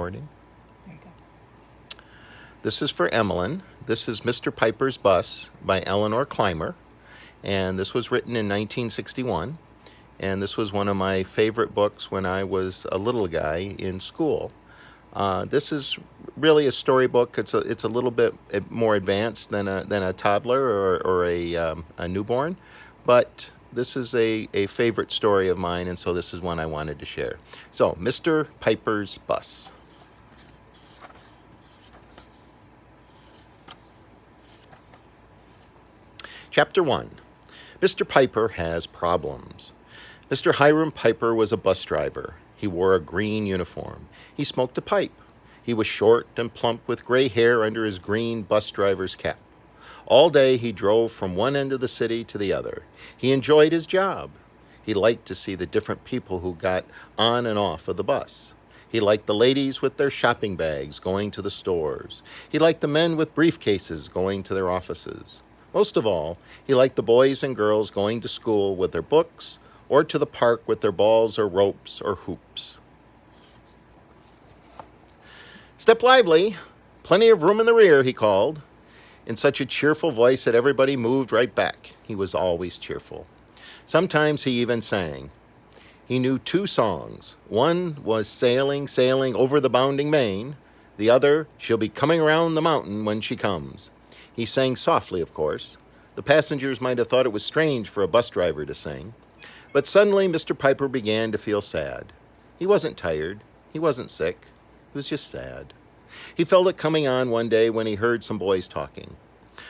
recording. There you go. This is for Emmeline. This is Mr. Piper's Bus by Eleanor Clymer. And this was written in 1961. And this was one of my favorite books when I was a little guy in school. This is really a storybook. It's a little bit more advanced than a toddler or a newborn. But this is a favorite story of mine, and so this is one I wanted to share. So, Mr. Piper's Bus. Chapter 1. Mr. Piper has problems. Mr. Hiram Piper was a bus driver. He wore a green uniform. He smoked a pipe. He was short and plump with gray hair under his green bus driver's cap. All day he drove from one end of the city to the other. He enjoyed his job. He liked to see the different people who got on and off of the bus. He liked the ladies with their shopping bags going to the stores. He liked the men with briefcases going to their offices. Most of all, he liked the boys and girls going to school with their books or to the park with their balls or ropes or hoops. "Step lively! Plenty of room in the rear," he called, in such a cheerful voice that everybody moved right back. He was always cheerful. Sometimes he even sang. He knew 2 songs. One was Sailing, Sailing Over the Bounding Main. The other, She'll Be Coming Around the Mountain When She Comes. He sang softly, of course. The passengers might have thought it was strange for a bus driver to sing. But suddenly Mr. Piper began to feel sad. He wasn't tired. He wasn't sick. He was just sad. He felt it coming on one day when he heard some boys talking.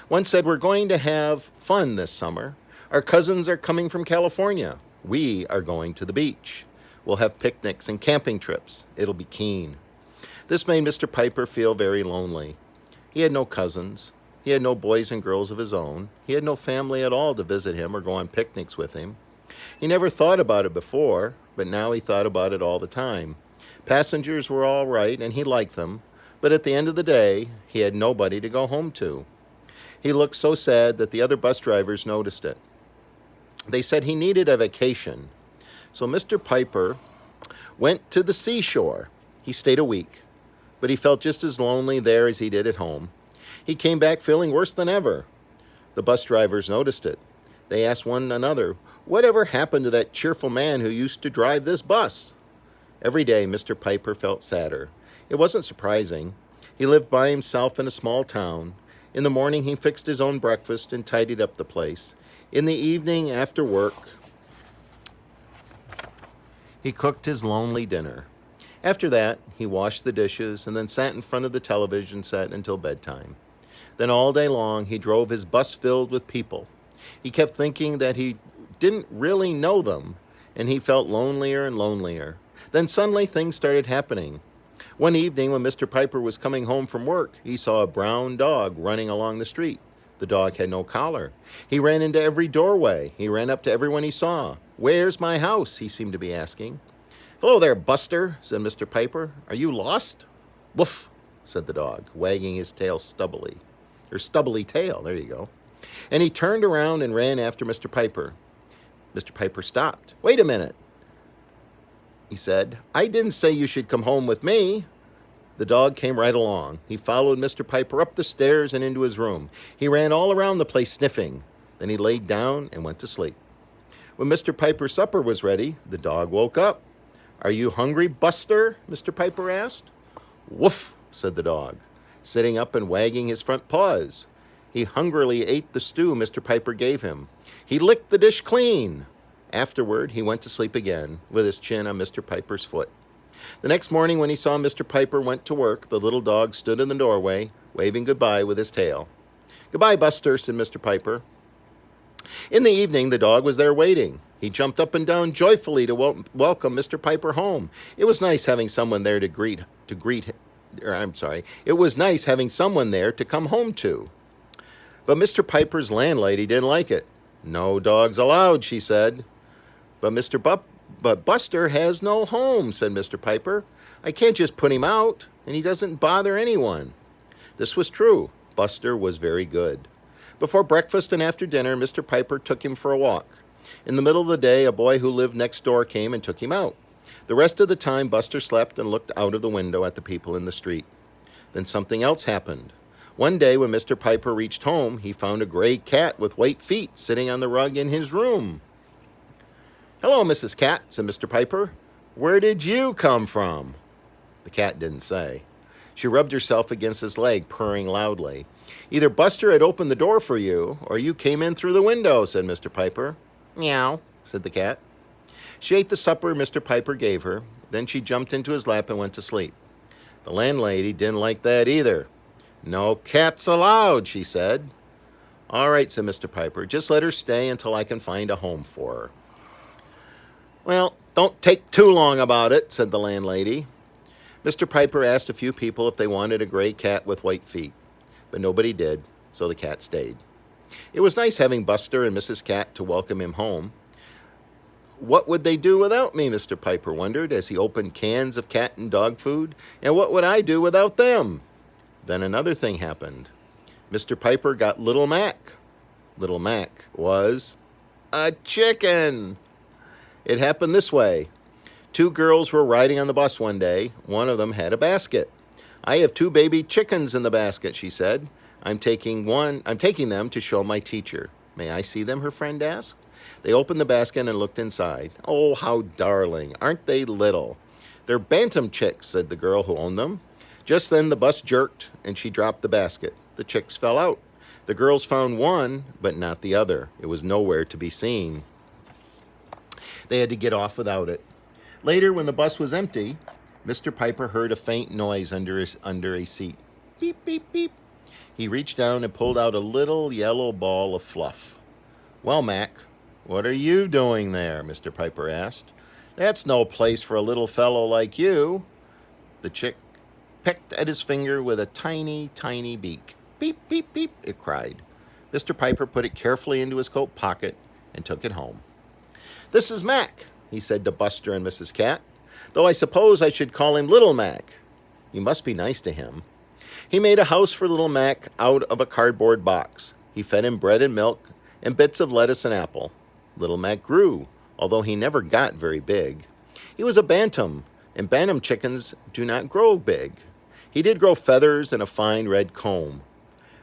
One said, "We're going to have fun this summer. Our cousins are coming from California. We are going to the beach. We'll have picnics and camping trips. It'll be keen." This made Mr. Piper feel very lonely. He had no cousins. He had no boys and girls of his own. He had no family at all to visit him or go on picnics with him. He never thought about it before, but now he thought about it all the time. Passengers were all right, and he liked them, but at the end of the day, he had nobody to go home to. He looked so sad that the other bus drivers noticed it. They said he needed a vacation. So Mr. Piper went to the seashore. He stayed a week, but he felt just as lonely there as he did at home. He came back feeling worse than ever. The bus drivers noticed it. They asked one another, "Whatever happened to that cheerful man who used to drive this bus?" Every day Mr. Piper felt sadder. It wasn't surprising. He lived by himself in a small town. In the morning he fixed his own breakfast and tidied up the place. In the evening, after work, he cooked his lonely dinner. After that, he washed the dishes and then sat in front of the television set until bedtime. Then all day long he drove his bus filled with people. He kept thinking that he didn't really know them, and he felt lonelier and lonelier. Then suddenly things started happening. One evening when Mr. Piper was coming home from work, he saw a brown dog running along the street. The dog had no collar. He ran into every doorway. He ran up to everyone he saw. "Where's my house?" he seemed to be asking. "Hello there, Buster," said Mr. Piper. "Are you lost?" "Woof," said the dog, wagging his tail stubbly. Or stubbly tail, there you go. And he turned around and ran after Mr. Piper. Mr. Piper stopped. "Wait a minute," he said. "I didn't say you should come home with me." The dog came right along. He followed Mr. Piper up the stairs and into his room. He ran all around the place sniffing. Then he laid down and went to sleep. When Mr. Piper's supper was ready, the dog woke up. "Are you hungry, Buster?" Mr. Piper asked. "Woof," said the dog, sitting up and wagging his front paws. He hungrily ate the stew Mr. Piper gave him. He licked the dish clean. Afterward, he went to sleep again, with his chin on Mr. Piper's foot. The next morning when he saw Mr. Piper went to work, the little dog stood in the doorway, waving goodbye with his tail. "Goodbye, Buster," said Mr. Piper. In the evening, the dog was there waiting. He jumped up and down joyfully to welcome Mr. Piper home. It was nice having someone there It was nice having someone there to come home to. But Mr. Piper's landlady didn't like it. "No dogs allowed," she said. But Buster has no home," said Mr. Piper. "I can't just put him out, and he doesn't bother anyone." This was true. Buster was very good. Before breakfast and after dinner, Mr. Piper took him for a walk. In the middle of the day, a boy who lived next door came and took him out. The rest of the time, Buster slept and looked out of the window at the people in the street. Then something else happened. One day when Mr. Piper reached home, he found a gray cat with white feet sitting on the rug in his room. "Hello, Mrs. Cat," said Mr. Piper. "Where did you come from?" The cat didn't say. She rubbed herself against his leg, purring loudly. "Either Buster had opened the door for you, or you came in through the window," said Mr. Piper. "Meow," said the cat. She ate the supper Mr. Piper gave her. Then she jumped into his lap and went to sleep. The landlady didn't like that either. "No cats allowed," she said. "All right," said Mr. Piper. "Just let her stay until I can find a home for her." "Well, don't take too long about it," said the landlady. Mr. Piper asked a few people if they wanted a gray cat with white feet, but nobody did, so the cat stayed. It was nice having Buster and Mrs. Cat to welcome him home. What would they do without me, Mr. Piper wondered as he opened cans of cat and dog food, and what would I do without them? Then another thing happened. Mr. Piper got Little Mac. Little Mac was a chicken. It happened this way. Two girls were riding on the bus one day. One of them had a basket. "I have 2 baby chickens in the basket," she said. I'm taking them to show my teacher." "May I see them?" her friend asked. They opened the basket and looked inside. "Oh, how darling. Aren't they little?" "They're bantam chicks," said the girl who owned them. Just then the bus jerked and she dropped the basket. The chicks fell out. The girls found one, but not the other. It was nowhere to be seen. They had to get off without it. Later, when the bus was empty, Mr. Piper heard a faint noise under a seat. Beep, beep, beep. He reached down and pulled out a little yellow ball of fluff. "Well, Mac, what are you doing there?" Mr. Piper asked. "That's no place for a little fellow like you." The chick pecked at his finger with a tiny, tiny beak. "Beep, beep, beep," it cried. Mr. Piper put it carefully into his coat pocket and took it home. "This is Mac," he said to Buster and Mrs. Cat, "though I suppose I should call him Little Mac. You must be nice to him." He made a house for Little Mac out of a cardboard box. He fed him bread and milk and bits of lettuce and apple. Little Mac grew, although he never got very big. He was a bantam, and bantam chickens do not grow big. He did grow feathers and a fine red comb.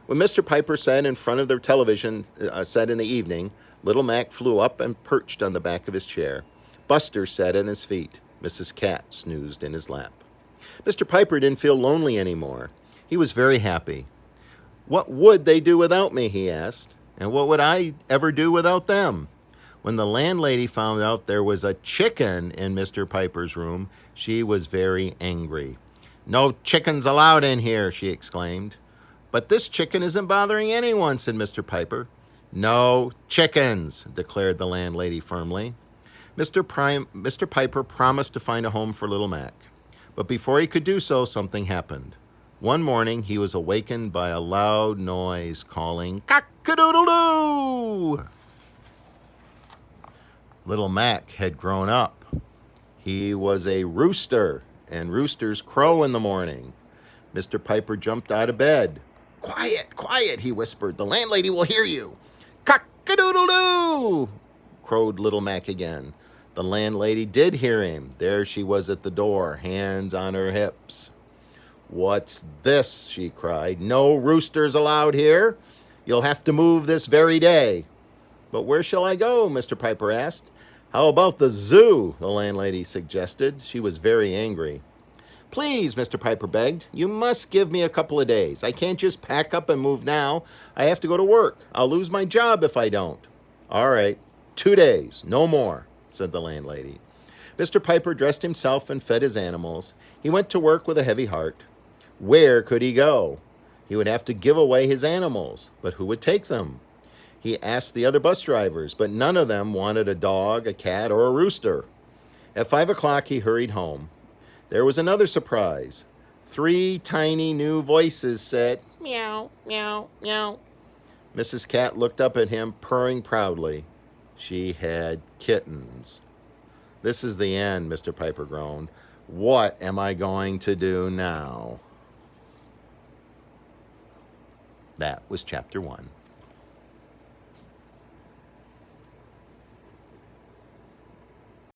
When Mr. Piper sat in front of the television set in the evening, Little Mac flew up and perched on the back of his chair. Buster sat at his feet. Mrs. Cat snoozed in his lap. Mr. Piper didn't feel lonely anymore. He was very happy. "What would they do without me?" he asked. "And what would I ever do without them?" When the landlady found out there was a chicken in Mr. Piper's room, she was very angry. "No chickens allowed in here," she exclaimed. "But this chicken isn't bothering anyone," said Mr. Piper. "No chickens," declared the landlady firmly. Mr. Piper promised to find a home for Little Mac. But before he could do so, something happened. One morning, he was awakened by a loud noise calling, "Cock-a-doodle-doo!" Little Mac had grown up. He was a rooster, and roosters crow in the morning. Mr. Piper jumped out of bed. "Quiet, quiet," he whispered. "The landlady will hear you." "Cock-a-doodle-doo!" crowed Little Mac again. The landlady did hear him. There she was at the door, hands on her hips. "What's this?" she cried. "No roosters allowed here. You'll have to move this very day." "But where shall I go?" Mr. Piper asked. "How about the zoo?" the landlady suggested. She was very angry. "Please," Mr. Piper begged, "you must give me a couple of days. I can't just pack up and move now. I have to go to work. I'll lose my job if I don't." "All right, 2 days, no more," said the landlady. Mr. Piper dressed himself and fed his animals. He went to work with a heavy heart. Where could he go? He would have to give away his animals, but who would take them? He asked the other bus drivers, but none of them wanted a dog, a cat, or a rooster. At 5 o'clock, he hurried home. There was another surprise. 3 tiny new voices said, "Meow, meow, meow." Mrs. Cat looked up at him, purring proudly. She had kittens. "This is the end," Mr. Piper groaned. "What am I going to do now?" That was chapter 1.